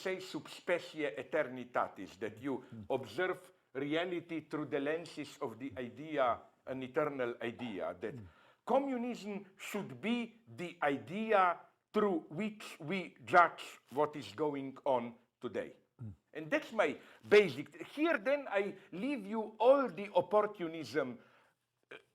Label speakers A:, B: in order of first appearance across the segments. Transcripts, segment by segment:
A: say subspecie aeternitatis, that you observe reality through the lenses of the idea, an eternal idea, that communism should be the idea through which we judge what is going on today. And that's my basic. Here then I leave you all the opportunism,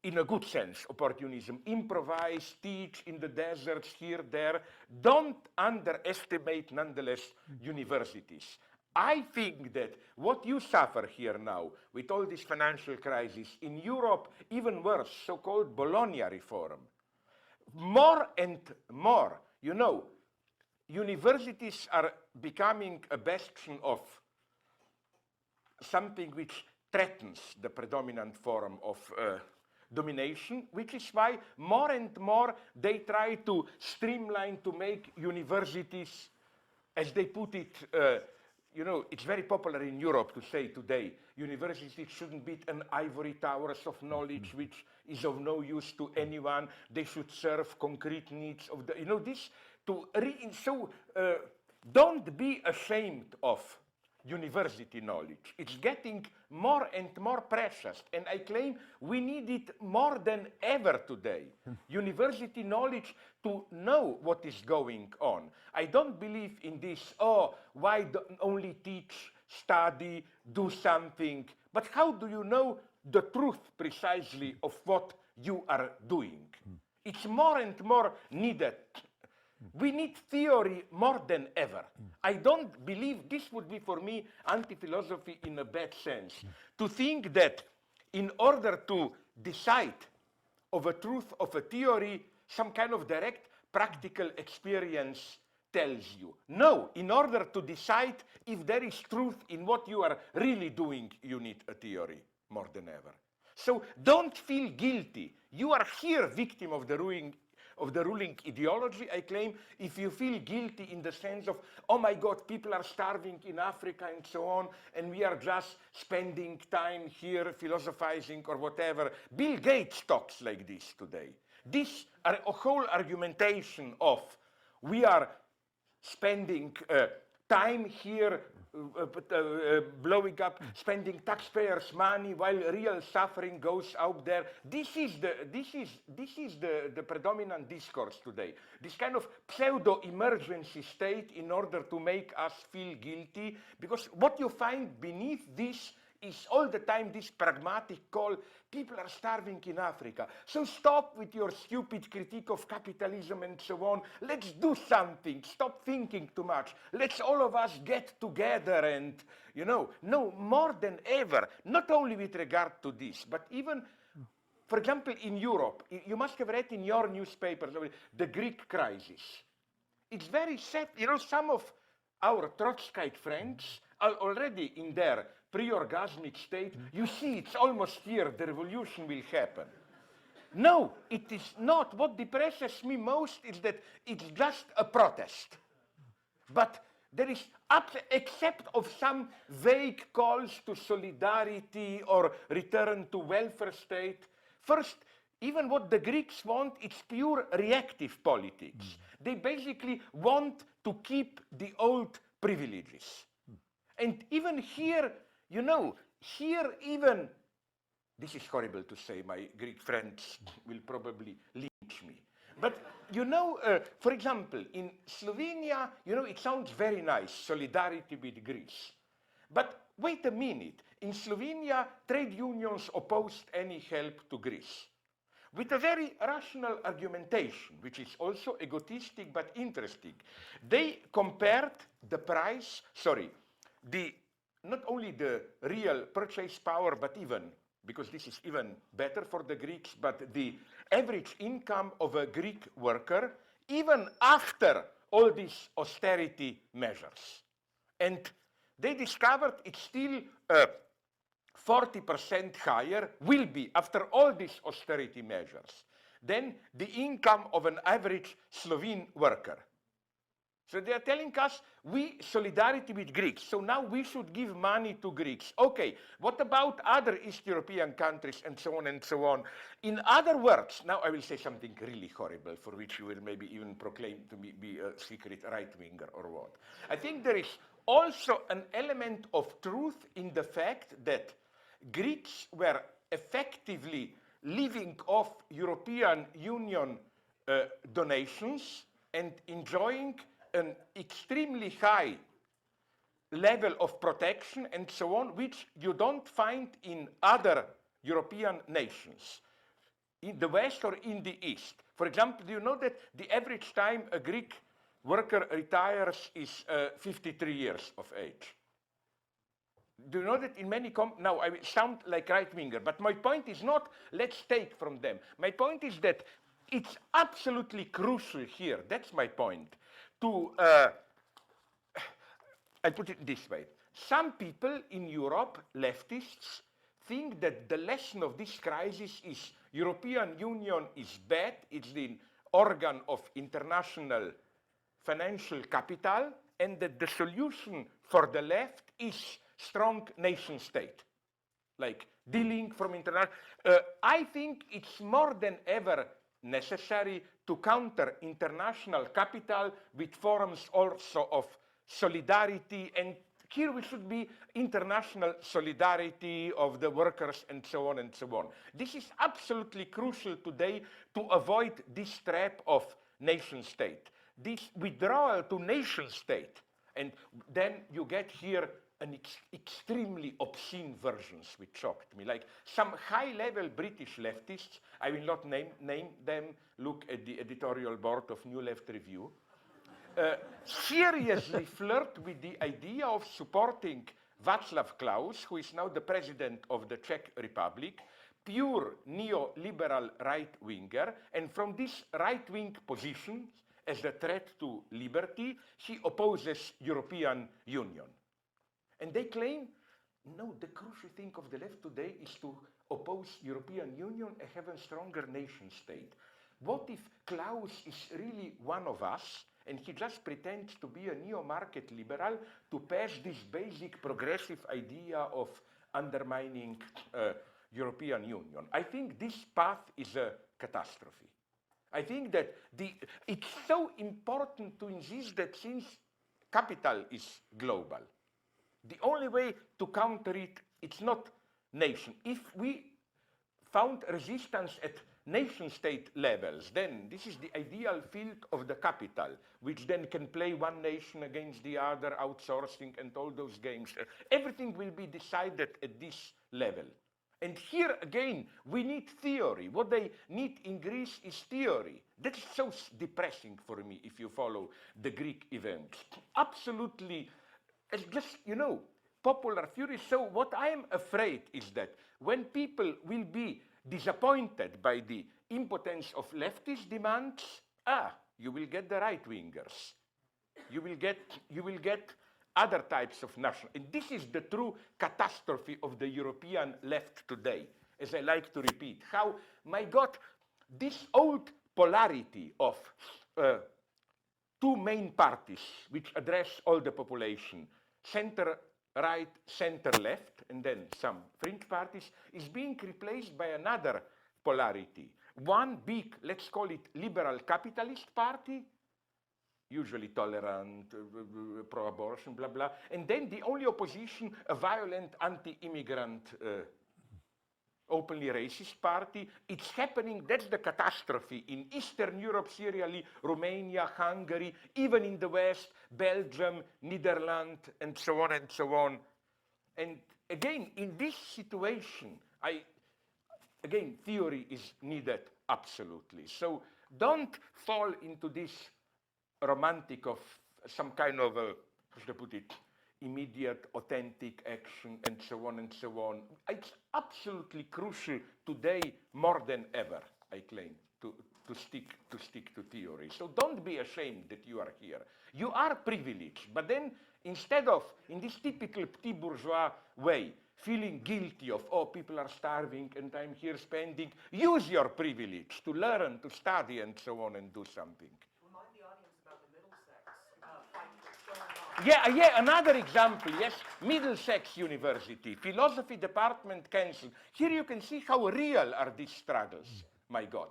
A: in a good sense, opportunism. Improvise, teach in the deserts, here, there. Don't underestimate, nonetheless, universities. I think that what you suffer here now, with all this financial crisis, in Europe, even worse, so-called Bologna reform, more and more, you know, universities are becoming a bastion of something which threatens the predominant form of domination, which is why more and more they try to streamline, to make universities, as they put it, you know, it's very popular in Europe to say today, universities shouldn't be an ivory towers of knowledge which is of no use to anyone. They should serve concrete needs of the, you know, this, don't be ashamed of university knowledge. It's getting more and more precious, and I claim we need it more than ever today. University knowledge to know what is going on. I don't believe in this, oh, why don't only teach, study, do something, but how do you know the truth precisely of what you are doing? It's more and more needed. We need theory more than ever. I don't believe this would be for me anti-philosophy in a bad sense. To think that in order to decide of a truth of a theory, some kind of direct practical experience tells you. No, in order to decide if there is truth in what you are really doing, you need a theory more than ever. So don't feel guilty. You are here victim of the ruling ideology, I claim. If you feel guilty in the sense of, oh my God, people are starving in Africa and so on, and we are just spending time here philosophizing or whatever. Bill Gates talks like this today. This a whole argumentation of we are spending time here blowing up, spending taxpayers' money while real suffering goes out there. This is the predominant discourse today. This kind of pseudo-emergency state in order to make us feel guilty, because what you find beneath this is all the time this pragmatic call, people are starving in Africa. So stop with your stupid critique of capitalism and so on. Let's do something. Stop thinking too much. Let's all of us get together and, you know, no, more than ever, not only with regard to this, but even, for example, in Europe, you must have read in your newspapers the Greek crisis. It's very sad. You know, some of our Trotskyite friends are already in their pre-orgasmic state. You see, it's almost here, the revolution will happen. No, it is not. What depresses me most is that it's just a protest. But there is, except of some vague calls to solidarity or return to welfare state, first, even what the Greeks want, it's pure reactive politics. They basically want to keep the old privileges. And even here, you know, here even, this is horrible to say, my Greek friends will probably lynch me. But, you know, for example, in Slovenia, you know, it sounds very nice, solidarity with Greece. But wait a minute, in Slovenia, trade unions opposed any help to Greece, with a very rational argumentation, which is also egotistic but interesting. They compared the price, not only the real purchase power, but even, because this is even better for the Greeks, but the average income of a Greek worker, even after all these austerity measures. And they discovered it's still 40% higher, will be, after all these austerity measures, than the income of an average Slovene worker. So they are telling us, we solidarity with Greeks, so now we should give money to Greeks. Okay, what about other East European countries and so on and so on? In other words, now I will say something really horrible for which you will maybe even proclaim to be a secret right-winger or what. I think there is also an element of truth in the fact that Greeks were effectively living off European Union donations and enjoying an extremely high level of protection and so on, which you don't find in other European nations, in the West or in the East. For example, do you know that the average time a Greek worker retires is 53 years of age? Do you know that in many now I sound like right-winger, but my point is not let's take from them. My point is that it's absolutely crucial here, that's my point, to I put it this way. Some people in Europe, leftists, think that the lesson of this crisis is European Union is bad, it's the organ of international financial capital, and that the solution for the left is strong nation state, like dealing from international. I think it's more than ever necessary to counter international capital with forms also of solidarity, and here we should be international solidarity of the workers and so on and so on. This is absolutely crucial today to avoid this trap of nation state, this withdrawal to nation state, and then you get here an extremely obscene versions which shocked me, like some high-level British leftists, I will not name them, look at the editorial board of New Left Review, seriously flirt with the idea of supporting Václav Klaus, who is now the president of the Czech Republic, pure neoliberal right-winger, and from this right-wing position, as a threat to liberty, he opposes European Union. And they claim, no, the crucial thing of the left today is to oppose European Union and have a stronger nation state. What if Klaus is really one of us, and he just pretends to be a neo-market liberal to pass this basic progressive idea of undermining European Union? I think this path is a catastrophe. I think that it's so important to insist that since capital is global, the only way to counter it, it's not nation. If we found resistance at nation-state levels, then this is the ideal field of the capital, which then can play one nation against the other, outsourcing and all those games. Everything will be decided at this level. And here again, we need theory. What they need in Greece is theory. That is so depressing for me if you follow the Greek events. Absolutely, it's just, you know, popular fury. So what I am afraid is that when people will be disappointed by the impotence of leftist demands, you will get the right-wingers. You will get other types of national. And this is the true catastrophe of the European left today, as I like to repeat. How, my God, this old polarity of two main parties which address all the population, center-right, center-left, and then some fringe parties, is being replaced by another polarity. One big, let's call it liberal capitalist party, usually tolerant, pro-abortion, blah, blah, and then the only opposition, a violent anti-immigrant, openly racist party. It's happening, that's the catastrophe, in Eastern Europe, Syria, Romania, Hungary, even in the West, Belgium, Netherlands, and so on and so on. And again, in this situation, again, theory is needed absolutely. So don't fall into this romantic of some kind of a, how should I put it, immediate, authentic action, and so on and so on. It's absolutely crucial today, more than ever, I claim, to stick to theory. So don't be ashamed that you are here. You are privileged, but then instead of, in this typical petit bourgeois way, feeling guilty of, oh, people are starving and I'm here spending, use your privilege to learn, to study, and so on, and do something. Yeah, another example, yes, Middlesex University, philosophy department cancelled. Here you can see how real are these struggles, my God.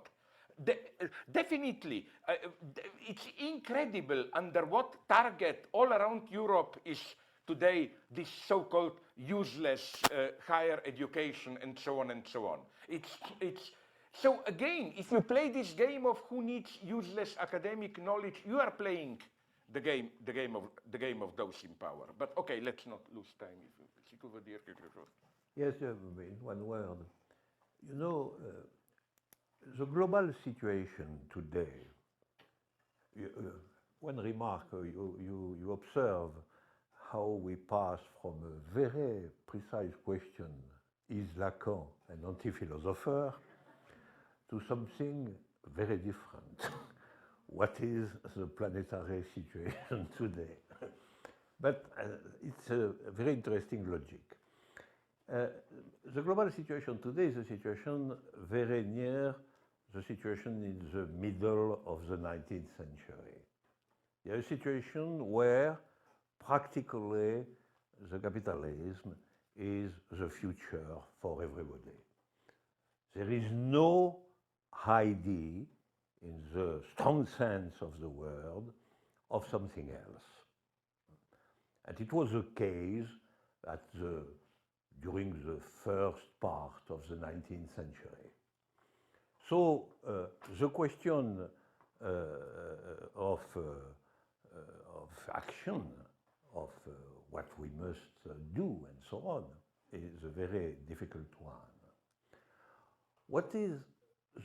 A: Definitely, it's incredible under what target all around Europe is today this so-called useless higher education and so on and so on. It's so again, if you play this game of who needs useless academic knowledge, you are playing the game of those in power. But okay, let's not lose time.
B: Yes, in one word. You know, the global situation today, one remark, you observe how we pass from a very precise question, is Lacan an anti-philosopher, to something very different. What is the planetary situation today? But it's a very interesting logic. The global situation today is a situation very near the situation in the middle of the 19th century. A situation where practically the capitalism is the future for everybody. There is no idea, in the strong sense of the word, of something else. And it was the case during the first part of the 19th century. So the question of action, of what we must do and so on, is a very difficult one. What is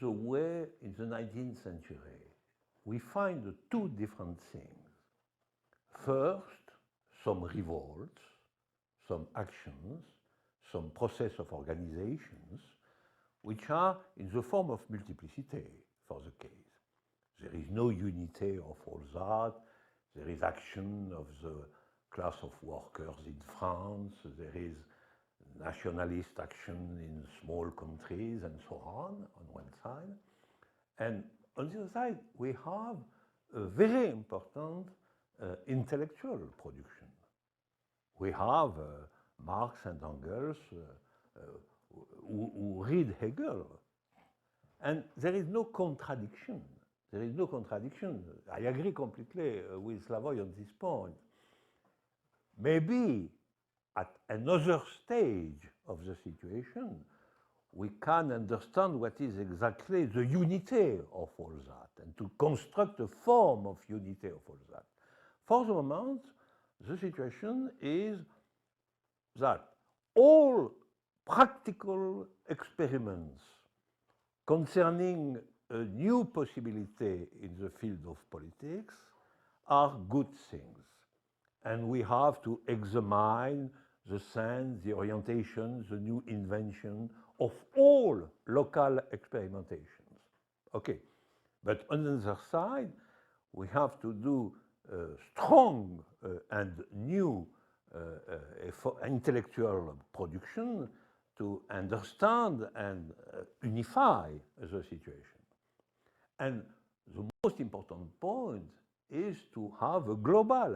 B: the way in the 19th century? We find two different things. First, some revolts, some actions, some process of organizations, which are in the form of multiplicity for the case. There is no unity of all that. There is action of the class of workers in France. There is nationalist action in small countries and so on one side. And on the other side, we have a very important intellectual production. We have Marx and Engels who read Hegel. And there is no contradiction. There is no contradiction. I agree completely with Slavoj on this point. Maybe at another stage of the situation, we can understand what is exactly the unity of all that and to construct a form of unity of all that. For the moment, the situation is that all practical experiments concerning a new possibility in the field of politics are good things. And we have to examine the sense, the orientation, the new invention of all local experimentations. Okay, but on the other side, we have to do strong and new intellectual production to understand and unify the situation. And the most important point is to have a global